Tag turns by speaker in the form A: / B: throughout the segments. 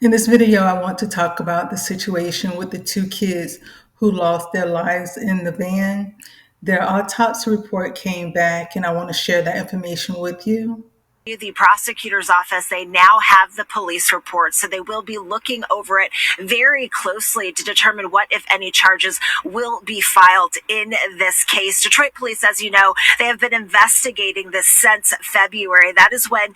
A: In this video, I want to talk about the situation with the two kids who lost their lives in the van. Their autopsy report came back, and I want to share that information with you.
B: The prosecutor's office, they now have the police report, so they will be looking over it very closely to determine what, if any, charges will be filed in this case. Detroit police, as you know, they have been investigating this since February. That is when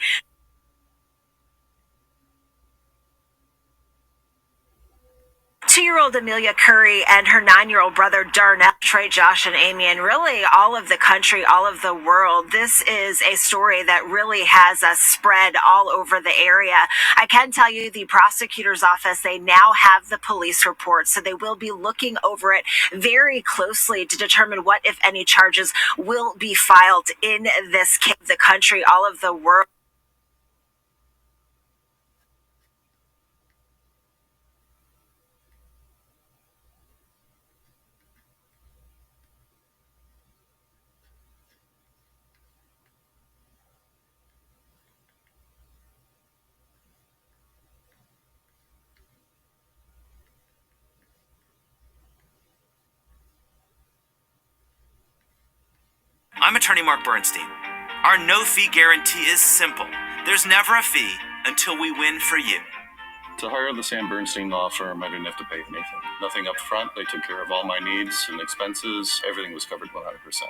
B: two-year-old Amelia Curry and her 9-year-old brother Darnell, Trey, Josh, and Amy, and really all of the country, all of the world. This is a story that really has spread all over the area. I can tell you the prosecutor's office, they now have the police report, so they will be looking over it very closely to determine what, if any, charges will be filed in this case. The country, all of the world.
C: I'm attorney Mark Bernstein. Our no-fee guarantee is simple. There's never a fee until we win for you.
D: To hire the Sam Bernstein law firm, I didn't have to pay anything. Nothing up front. They took care of all my needs and expenses. Everything was covered 100%.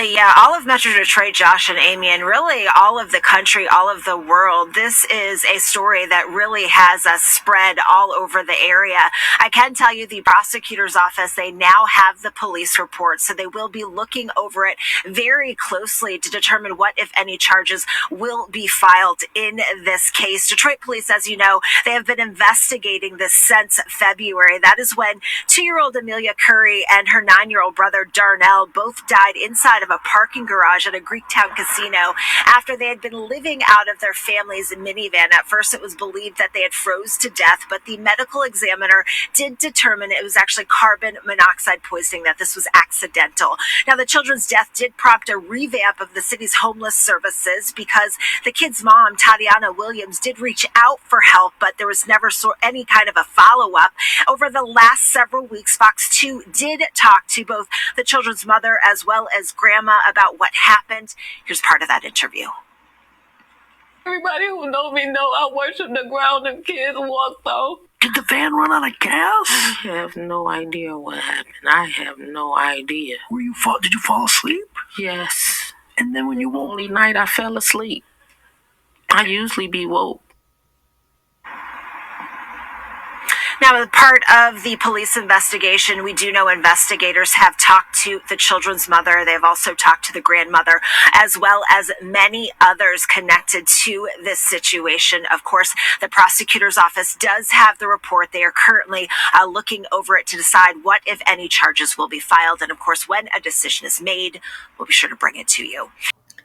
B: Yeah, all of Metro Detroit, Josh and Amy, and really all of the country, all of the world. This is a story that really has spread all over the area. I can tell you the prosecutor's office, they now have the police report, so they will be looking over it very closely to determine what, if any, charges will be filed in this case. Detroit police, as you know, they have been investigating this since February. That is when two-year-old Amelia Curry and her 9-year-old brother Darnell both died inside of a parking garage at a Greektown casino after they had been living out of their family's minivan. At first, it was believed that they had froze to death, but the medical examiner did determine it was actually carbon monoxide poisoning, that this was accidental. Now, the children's death did prompt a revamp of the city's homeless services because the kid's mom, Tatiana Williams, did reach out for help, but there was never any kind of a follow-up. Over the last several weeks, Fox 2 did talk to both the children's mother as well as grandma about what happened. Here's part of that interview.
E: Everybody who know me know I worship the ground them kids walked off.
F: Did the van run out of gas?
E: I have no idea what happened. I have no idea.
F: Did you fall asleep?
E: Yes.
F: And then when you woke?
E: Only night I fell asleep. I usually be woke.
B: Now, as part of the police investigation, we do know investigators have talked to the children's mother. They have also talked to the grandmother, as well as many others connected to this situation. Of course, the prosecutor's office does have the report. They are currently looking over it to decide what, if any, charges will be filed. And of course, when a decision is made, we'll be sure to bring it to you.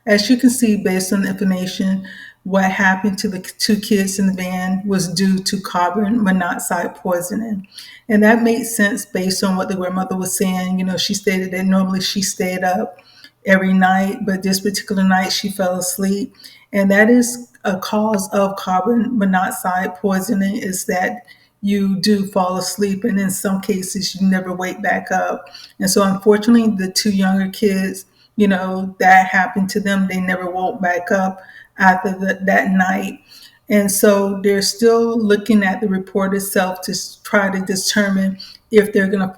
A: As you can see, based on the information, what happened to the two kids in the van was due to carbon monoxide poisoning. And that made sense based on what the grandmother was saying. You know, she stated that normally she stayed up every night, but this particular night she fell asleep. And that is a cause of carbon monoxide poisoning, is that you do fall asleep, and in some cases you never wake back up. And so unfortunately, the two younger kids, you know, that happened to them. They never woke back up after that night. And so they're still looking at the report itself to try to determine if they're going to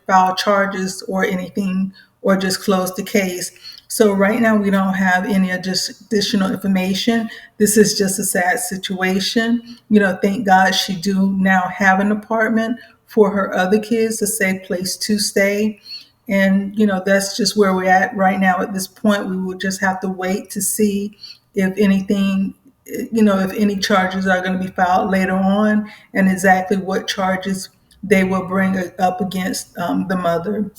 A: file charges or anything, or just close the case. So right now we don't have any additional information. This is just a sad situation. You know, thank God she do now have an apartment for her other kids, a safe place to stay. And, you know, that's just where we're at right now. At this point, we will just have to wait to see if anything, you know, if any charges are going to be filed later on, and exactly what charges they will bring up against the mother.